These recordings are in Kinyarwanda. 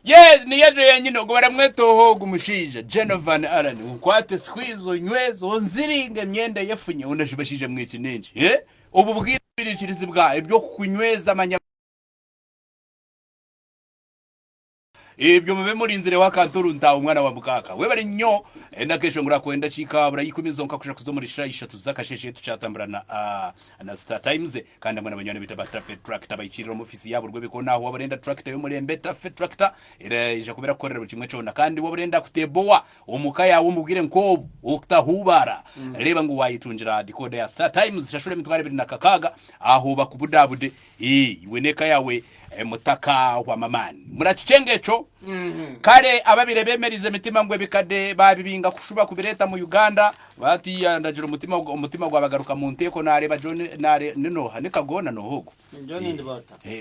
Yes, ni yaje yenyine ngo baramwetoho gumushinja Genovan Alan ukwate skwizo nywezo nziringe myenda yafunye unashibashije mwikinenje ubu bwirishirizi bwa ibyo kunyweza amanya ibyo mube muri inzire wakanturu ntawe umwana wa mukaka we bari nyo nakesho ngura kwenda chikabura yikumizo nkakusha kuzomurisha ishatu zakasheshe tucatamburana na Star Times kandi amwe n'abanyane bita Traffic Tractor bayicirira mu ofisi yabo rwe biko naho wabarenda tractor yo muri Mbeta Traffic Tractor ije kubera korera kimwe cyo kandi wabarenda kuteboa umukaya wo mubwire nko uktahubara reba ngo wayitunjira decoder ya Star Times shashure mitware biri nakakaga aho bakubudabude iweneka yawe mutaka wa mamani muracicengeco kare ababire bemerize mitima ngwe bikade babibinga kushuba kubireta mu Uganda bati yandajira umutima gwabagaruka mu nteko nareba John nare nino hanikagona no hugo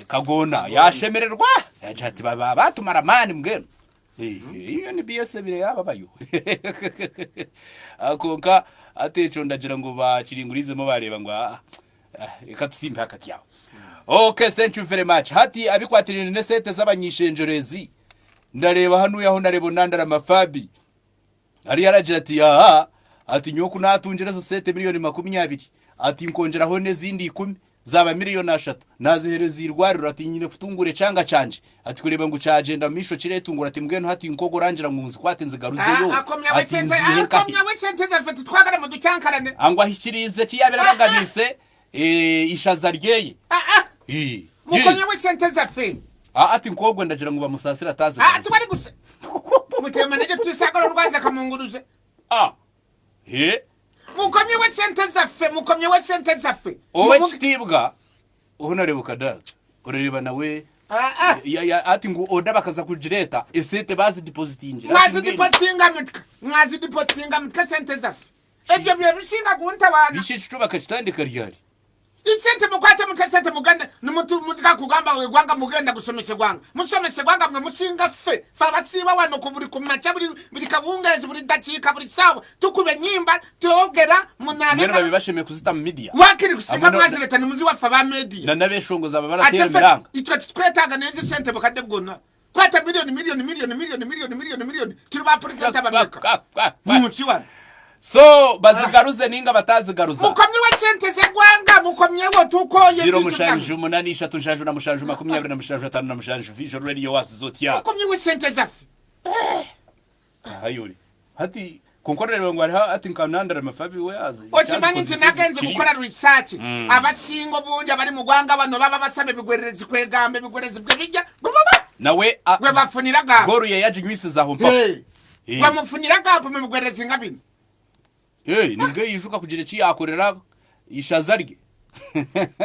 kagona yashemererwa yacati baba batumara mani mbweno iyo ni BS bire yaba bayo akonka atecho ndagira ngo bakiringurizemo bareba ngo ikatusimba hakati yawo. Okay, thank you very much. Hati abikwatirine nesete z'abanyishenjerezi. Ndareba hanu yaho narebo nandara mafabi. Ari yaragira ati ati nyoku natunjira sosete miliyoni 20. Ati nkongeraho nezindi 10 zaba miliyoni 3. Nazihereza irwariro ati nyine kutungure canga canje. Ati kureba ngo cagenda misho ciretungura ati mbweno hati nkoko rangira ngunzi kwatenze garuzeyo. Akomya wecente zafite twagara mu ducyankarane. Angwa hishirize kiyabera baganise ishaza ryeye. Mukonye we sente zafe. Ati nkogwe ndagira ngo bamusasira ataze. Tubari gusa. Mutema neje twisagara rwaza kamunguruze. Mukonye we sente zafe, mukonye we sente zafe. Owe kitibwa uhonarebuka daga. Ureba nawe ati ngo oda bakaza kujireta esete bazi depositingira. Mwazi depositinga mutka sente zafe. Ebyo byo bishinga gunta bana. Bishicu bakachitandika ryari. Isente mukwate mukasente muganda numutu mutika kugamba we gwanga mugenda gusomese gwanga musomese gwanga mwe musinga fe fabasiba wano kuburi kumacha buri kabungezi buri dachika buri sawa tukube nyimba togera munabe ngero babibasheme kuzita mu media wakiri kusinga mwazi leta ni muzi wa fa ba media na nabeshongo zaba baratera miranga itwe twetaga neze sente bakade bwona kwata miliyoni turi ba president abameka muci wana. So bazigaruze ninga batazigaruza mukomye wa sente ze gwanga mukomye wo tukoye zero mushanje 8 3 na mushanje 20 na mushanje 5 na mushanje Vision Radio wasizotia mukomye wa sente zafi hayuri hati konkorera ngo ari hati nkanandara mafabi we azi ochimanyi zinagenze gukora research abacingo bunje bari mu gwanga bano baba basabe bigwererezi kwegambe bigwererezi bwebijya nawe gwe bafunira ga goru ye yaje nyisi za hompa bamufunira ga mu bigwererezi ngabini nibwo yishuka kugira iki yakorera ishaza rye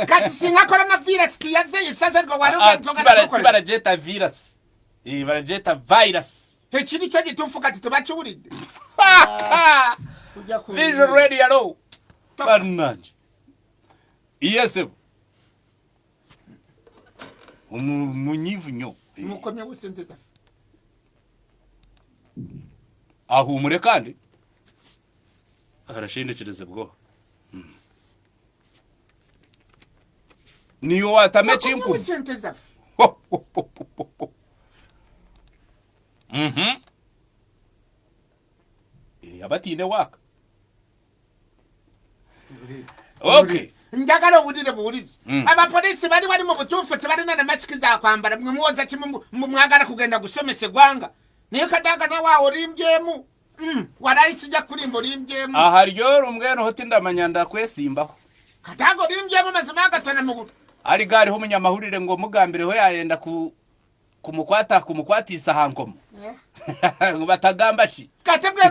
kati singa coronavirus kiyaze isaza rwo wari ugenzoga ko barajeta virus barajeta virus hekiri cyo gitufuka ati tubacuride Vision Radio alo barnanje iyese umunyivunyo mukomye gusenteza ahumure kandi arashindikirize bwo niyo watame chimpu yabatine waka okay njagalo budire burizi abapolisi bari mu butufu tebari na mask za kwambara mwe muwoza kimwe mwagara kugenda gusomese gwanga niyo kadaga na wa orimbyemu waraisija kurimbo rimbyemu aharyo rumweno hoti ndamanyanda kwesimbaho kadago rimbyemu mazima gatana mugu ari gari ho munyamahurire ngo mugambire ho yayenda kumukwatisa hankomo ngo batagamba shi katebwe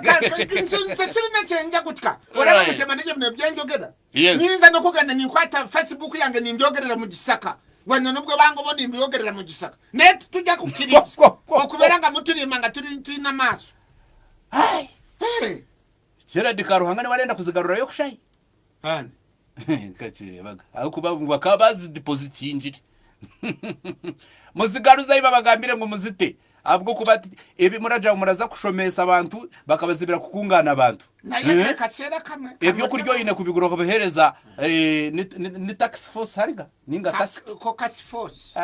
sesiri nechenja gutka ora mutema nije mne byenjogera ninza no kugenda nikwata Facebook yange nindyogerera mu gisaka wano nubwo bango bo nimbiyogerera mu gisaka net tujya kukiriza okuberanga muturima nga turi na maso hai Gerard Karuhanga ne walenda kuzigarura yo kushayi hani kachire baga akubavungwa kabazi deposit yinjiri muzigaruza iba bagambire ngo muzite abwo kuba ebi muraja muraza kushomesa abantu bakabazibira kukungana abantu naye kacera kamwe ebyo kuryoyine kubigura kubihereza ni tax force hariga ninga tax force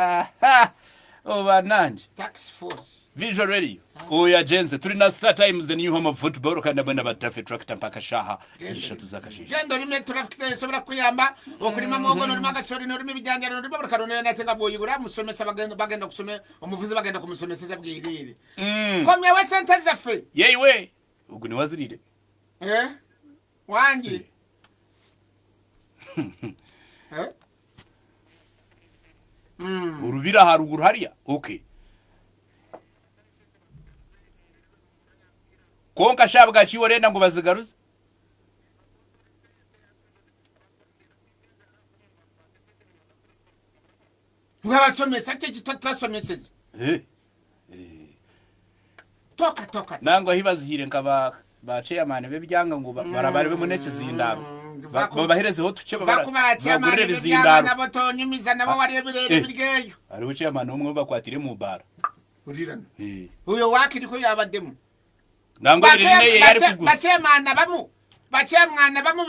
oba nanje tax force Visual Radio oya jenze turi na Star Times the new home of football kandi abana batafe tractor mpaka shaha ishatu zakashije gendo rimwe traffic sobra kuyamba okurima mogo no magasori no bijyanja no bakarone natenga boyigura musomesa bagenda kusome umuvuzi bagenda kumusomeseza bwirire komye we sentence afe yewe ugu ni wazirire wangi urubira haruguru hariya okay konka shabwa chiwo renda ngo bazigaruze ngabasomesa cyo tutasomeseze toka nango hibazihire nkaba ba chairman bebyanga ngo barabare be muneke zindaro babaherezeho tuce bagurire bizindaro nabo tonyumiza nabo wari birere birgeyo ari chairman umwe bakwatire mu bara urirana uyo wakiri ko yabademu nango irine yari kuguza bacemwana bamu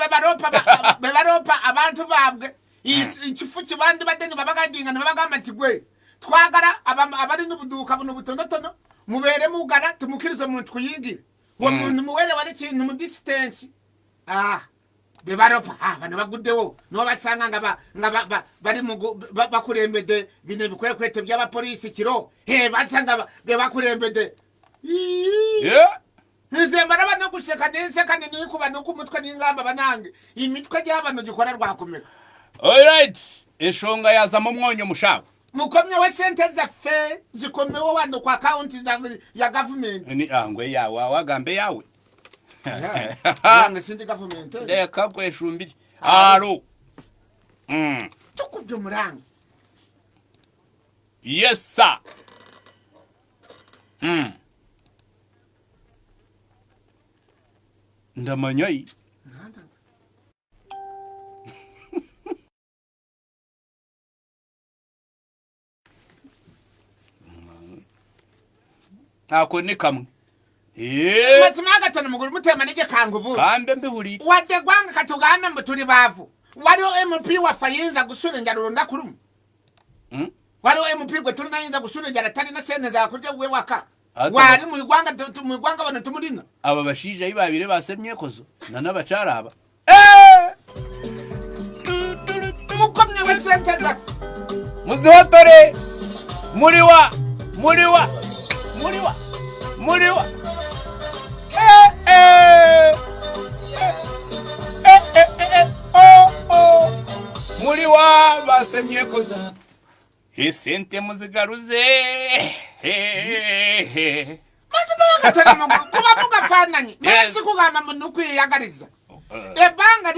bebaropa abantu babwe ikifu kibandi badeni babagangingana babagamba tigwe twagara abari n'ubuduka buno butondotono mubere mugara tumukirize mu twiyigi wo muntu muwere wari kintu mu distance bebaropa bana bagudewo no basanga ngaba bari bakurembede bine bikwekwete by'abapolisi kiro basanga bebakurembede Nzembara bano guseka kandi nikuba no kumutwe n'ingamba banange imitwe y'abantu gikora rwakomeka. All right, eshonga yaza mu mwonyo mushabo. Mukomye we sente za fe zikomewe wando kwa account ya government. Ni angwe yawe wagambe yawe. Yange sindi government. Kapwe eshumbiri. Alo. Tukubyo muranga. Yes sir. Ndamanyai ako ni kamwe mazimaga tone muguru mutema nije kangubu kambe mbihuri wade gwanga katugana muturi bavu wariho MP wa Fayinza gusurenga runda kurumu wariho MP gwe turi nayinza gusurenga tari na sene za kurya gwe waka wari mu Rwanda bana tumurina aba bashije ibabire basemye kozo nanabacaraba mukomye we senteza muzihotore muriwa muriwa basemye kozo esente muzigaruze mazimaga tone muguru kuba mugafananye nesi kugamba munukuyagariza ebanga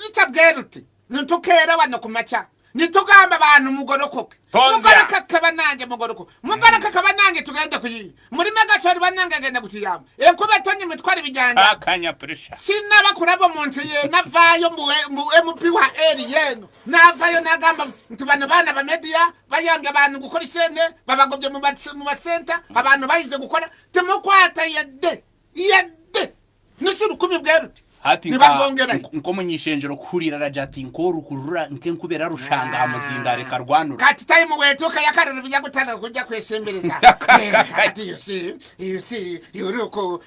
licabweruti nitukera wano kumacha nitugamba abantu mugorokoke mugoroka kabanange mugoroka kabanange tugende kuyi muri megashori banange agenda kutiyamba kuba tonye mitwari bijyanja akanya pressure sinaba kurabo muntu ye navayo mu MP wa yeno navayo nagamba ntibana bana ba media bayambye abantu gukora isente babagobye mu basenta abantu bayize gukora temukwata yade nisuru kumibweruti hati nko munyishenjero kurira rajati nkoru kurura nkubera rushanga amazindare karwanura kati time wetuka yakarura bijya gutana kujya kwesembereza kati you see yuruko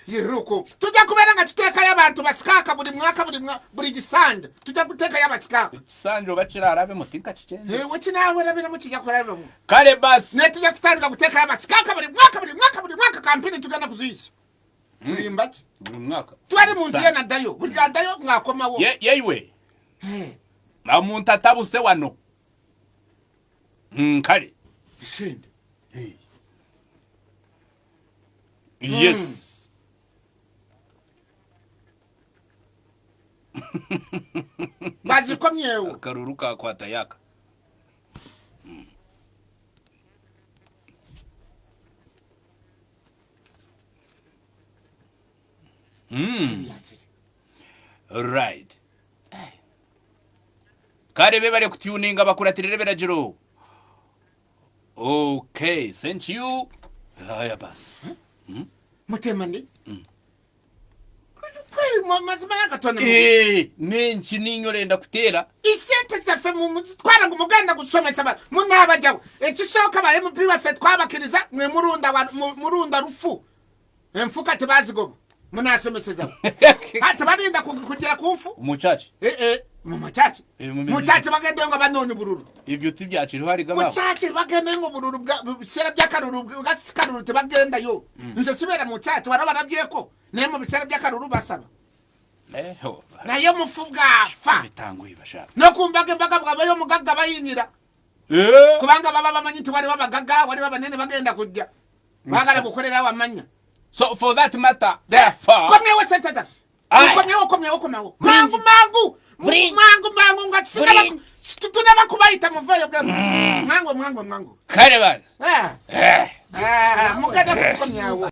tujya kubera nga tuteka y'abantu basikaka buri gisanda tujya guteka y'abasikaka sanjo bacira arabe mutinka cicende woci nawe rabira mukijya koraba kare bas netujya kutanga guteka y'abasikaka buri mwaka kampeni tugana kuzisa Mbati buri mwaka twari mu nziye na dayo buri dayo mwakoma wo yewe amuntu atabuse wano kare isende yes bazi komyewo karuruka kwata yaka right kare be bari kutuninga bakuratirire berajiro okay thank you aya basi mutemani mazima yakatona nenshi ninyorenda kutera isete zafe twara ngo umuganda gusomesa munabajyaho ekisoka ba MP bafe twabakiriza mwe murunda rufu emfuka tibazigoba munasomeseza ati barinda kugira kufu umucaci mucaci bagende ngo banone bururu ibyo tibyaciro hari gaba mucaci bagende ngo bururu bisera byakaruru gasikaruru tibagenda yo nze sibera mucaci warabarabyeko ko nemo bisera byakaruru basaba nayo mufuga fa bitanguye bashaka no kumbaga bwabayo mugaga bayinyira kubanga baba bamanyiti wari babagaga wari babanene bagenda kujya bagara gukorera wamanya. So for that matter, therefore, come here, what's that? Mangu, ngatsika tutuna kubaita muvayo bwa mangu. Kare bana. Mukada kukomyawo.